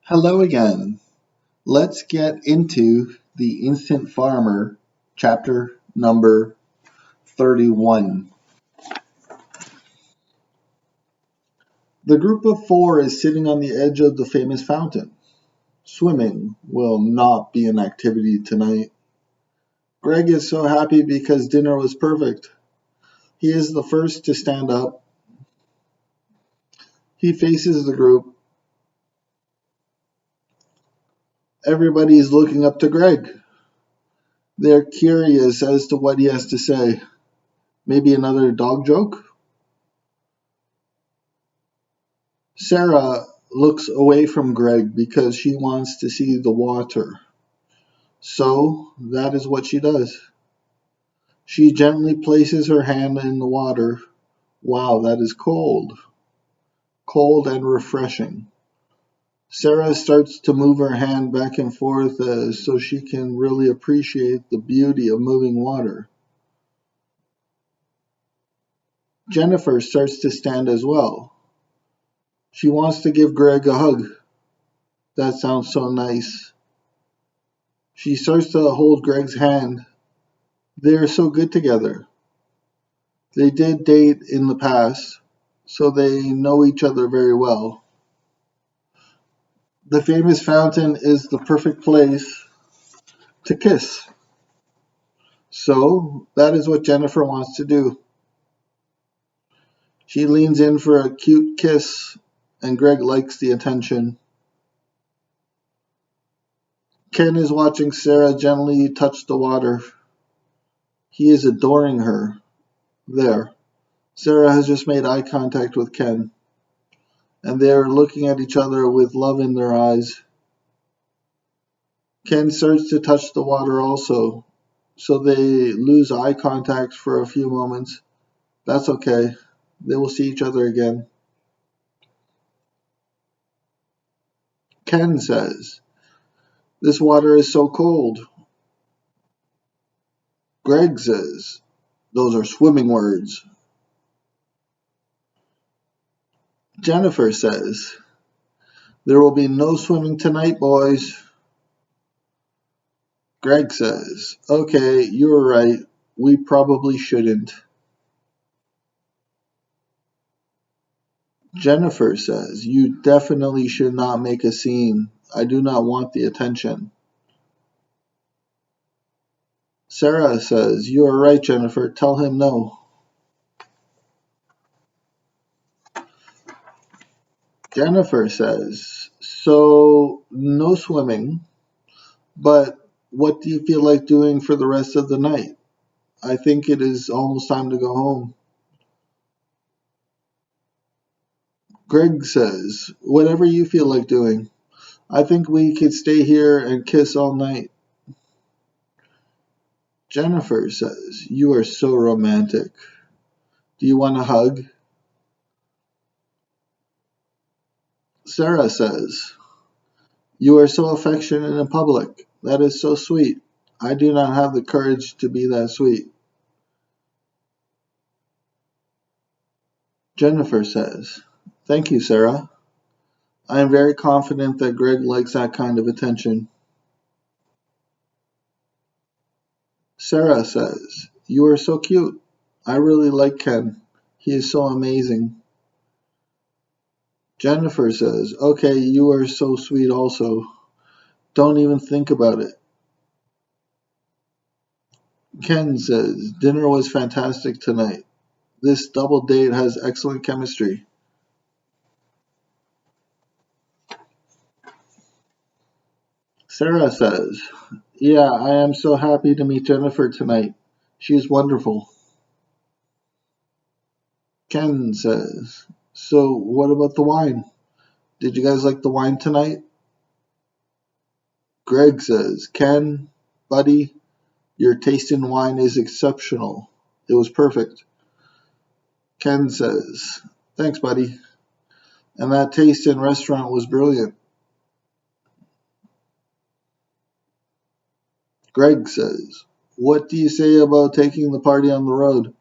Hello again. Let's get into the Instant Farmer, chapter number 31. The group of four is sitting on the edge of the famous fountain. Swimming will not be an activity tonight. Greg is so happy because dinner was perfect. He is the first to stand up. He faces the group. Everybody is looking up to Greg. They're curious as to what he has to say. Maybe another dog joke? Sarah looks away from Greg because she wants to see the water. So that is what she does. She gently places her hand in the water. Wow, that is cold. Cold and refreshing. Sarah starts to move her hand back and forth so she can really appreciate the beauty of moving water. Jennifer starts to stand as well. She wants to give Greg a hug. That sounds so nice. She starts to hold Greg's hand. They are so good together. They did date in the past, so they know each other very well. The famous fountain is the perfect place to kiss. So that is what Jennifer wants to do. She leans in for a cute kiss, and Greg likes the attention. Ken is watching Sarah gently touch the water. He is adoring her. There. Sarah has just made eye contact with Ken, and they are looking at each other with love in their eyes. Ken starts to touch the water also, so they lose eye contact for a few moments. That's okay. They will see each other again. Ken says, "This water is so cold." Greg says, "Those are swimming words." Jennifer says, "There will be no swimming tonight, boys." Greg says, "Okay, you're right. We probably shouldn't." Jennifer says, "You definitely should not make a scene. I do not want the attention." Sarah says, "You are right, Jennifer. Tell him no." Jennifer says, "So, no swimming, but what do you feel like doing for the rest of the night? I think it is almost time to go home." Greg says, "Whatever you feel like doing. I think we could stay here and kiss all night." Jennifer says, "You are so romantic. Do you want a hug?" Sarah says, "You are so affectionate in public. That is so sweet. I do not have the courage to be that sweet." Jennifer says, "Thank you, Sarah. I am very confident that Greg likes that kind of attention." Sarah says, "You are so cute. I really like Ken. He is so amazing." Jennifer says, "Okay, you are so sweet also. Don't even think about it." Ken says, "Dinner was fantastic tonight. This double date has excellent chemistry." Sarah says, "Yeah, I am so happy to meet Jennifer tonight. She is wonderful." Ken says, "So what about the wine? Did you guys like the wine tonight?" Greg says, "Ken, buddy, your taste in wine is exceptional. It was perfect." Ken says, "Thanks, buddy. And that taste in restaurant was brilliant." Greg says, "What do you say about taking the party on the road?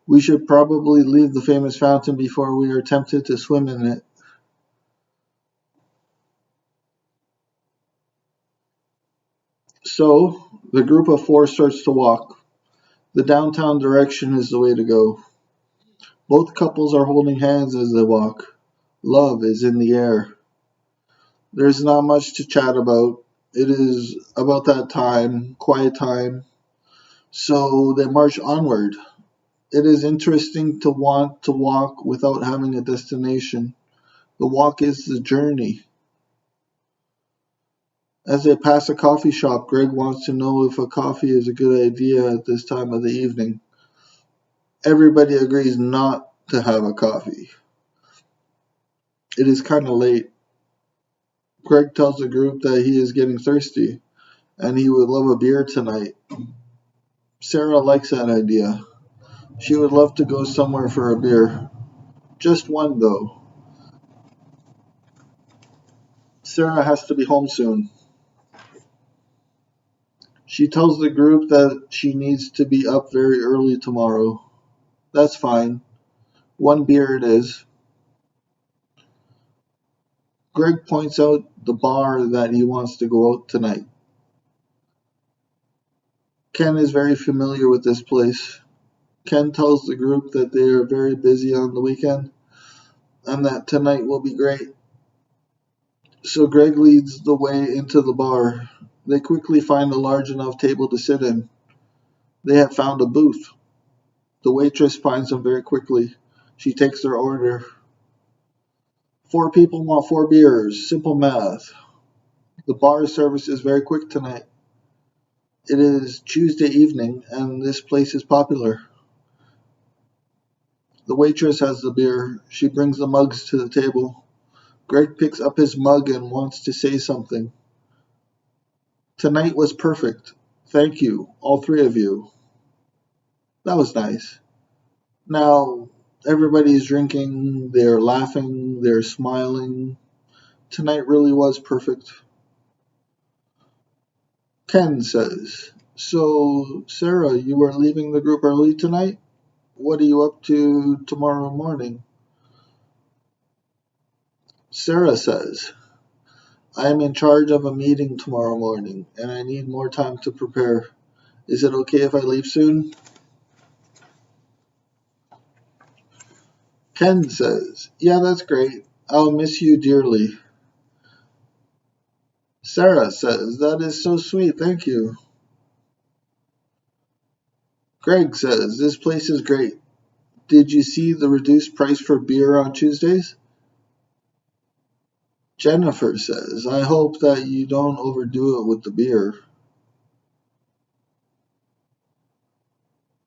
We should probably leave the famous fountain before we are tempted to swim in it." So the group of four starts to walk. The downtown direction is the way to go. Both couples are holding hands as they walk. Love is in the air. There's not much to chat about. It is about that time, quiet time. So they march onward. It is interesting to want to walk without having a destination. The walk is the journey. As they pass a coffee shop, Greg wants to know if a coffee is a good idea at this time of the evening. Everybody agrees not to have a coffee. It is kind of late. Greg tells the group that he is getting thirsty and he would love a beer tonight. Sarah likes that idea. She would love to go somewhere for a beer. Just one, though. Sarah has to be home soon. She tells the group that she needs to be up very early tomorrow. That's fine. One beer it is. Greg points out the bar that he wants to go out tonight. Ken is very familiar with this place. Ken tells the group that they are very busy on the weekend and that tonight will be great. So Greg leads the way into the bar. They quickly find a large enough table to sit in. They have found a booth. The waitress finds them very quickly. She takes their order. 4 people want 4 beers. Simple math. The bar service is very quick tonight. It is Tuesday evening, and this place is popular. The waitress has the beer. She brings the mugs to the table. Greg picks up his mug and wants to say something. Tonight was perfect. Thank you, all 3 of you. That was nice. Now, everybody's drinking, they're laughing, they're smiling. Tonight really was perfect. Ken says, "So, Sarah, you are leaving the group early tonight? What are you up to tomorrow morning?" Sarah says, "I am in charge of a meeting tomorrow morning, and I need more time to prepare. Is it okay if I leave soon?" Ken says, "Yeah, that's great. I'll miss you dearly." Sarah says, "That is so sweet, thank you." Greg says, "This place is great. Did you see the reduced price for beer on Tuesdays?" Jennifer says, "I hope that you don't overdo it with the beer."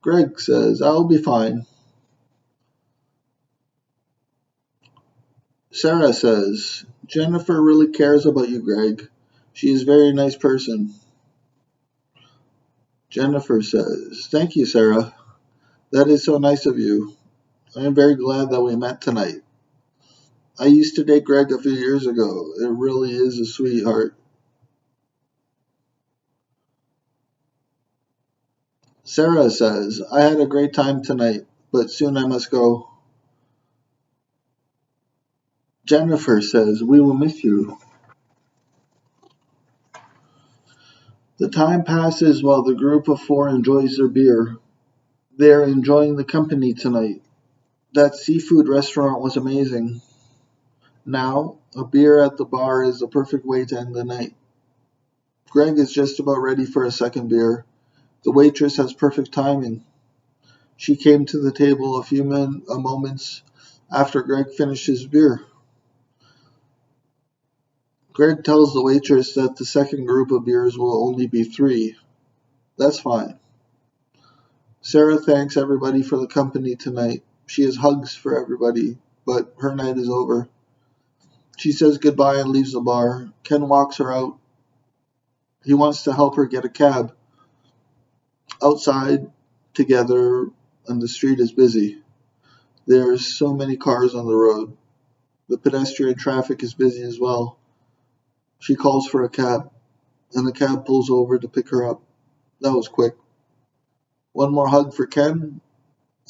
Greg says, "I'll be fine." Sarah says, "Jennifer really cares about you, Greg. She is a very nice person." Jennifer says, "Thank you, Sarah. That is so nice of you. I am very glad that we met tonight. I used to date Greg a few years ago. It really is a sweetheart." Sarah says, "I had a great time tonight, but soon I must go." Jennifer says, "We will miss you." The time passes while the group of 4 enjoys their beer. They are enjoying the company tonight. That seafood restaurant was amazing. Now, a beer at the bar is the perfect way to end the night. Greg is just about ready for a second beer. The waitress has perfect timing. She came to the table a few moments after Greg finished his beer. Greg tells the waitress that the second group of beers will only be 3. That's fine. Sarah thanks everybody for the company tonight. She has hugs for everybody, but her night is over. She says goodbye and leaves the bar. Ken walks her out. He wants to help her get a cab. Outside, together, and the street is busy. There are so many cars on the road. The pedestrian traffic is busy as well. She calls for a cab, and the cab pulls over to pick her up. That was quick. One more hug for Ken,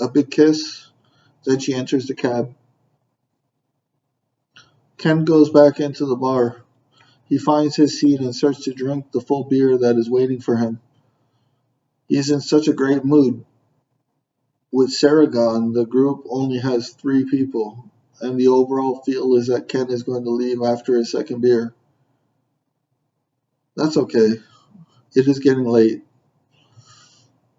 a big kiss, then she enters the cab. Ken goes back into the bar. He finds his seat and starts to drink the full beer that is waiting for him. He is in such a great mood. With Sarah gone, the group only has 3 people, and the overall feel is that Ken is going to leave after his second beer. That's okay. It is getting late.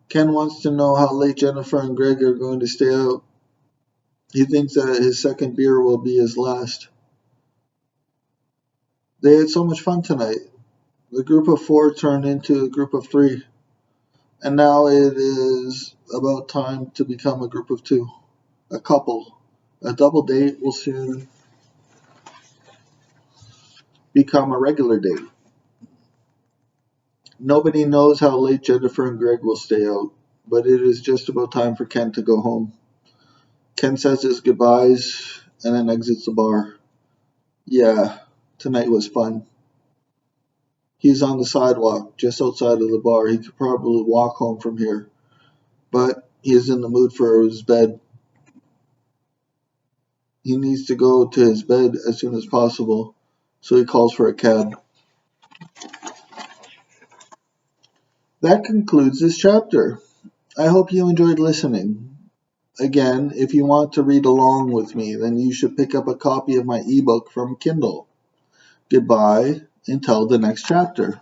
Ken wants to know how late Jennifer and Greg are going to stay out. He thinks that his second beer will be his last. They had so much fun tonight. The group of 4 turned into a group of 3, and now it is about time to become a group of 2, a couple. A double date will soon become a regular date. Nobody knows how late Jennifer and Greg will stay out, but it is just about time for Ken to go home. Ken says his goodbyes and then exits the bar. Yeah, tonight was fun. He's on the sidewalk just outside of the bar. He could probably walk home from here, but he is in the mood for his bed. He needs to go to his bed as soon as possible, so he calls for a cab. That concludes this chapter. I hope you enjoyed listening. Again, if you want to read along with me, then you should pick up a copy of my ebook from Kindle. Goodbye until the next chapter.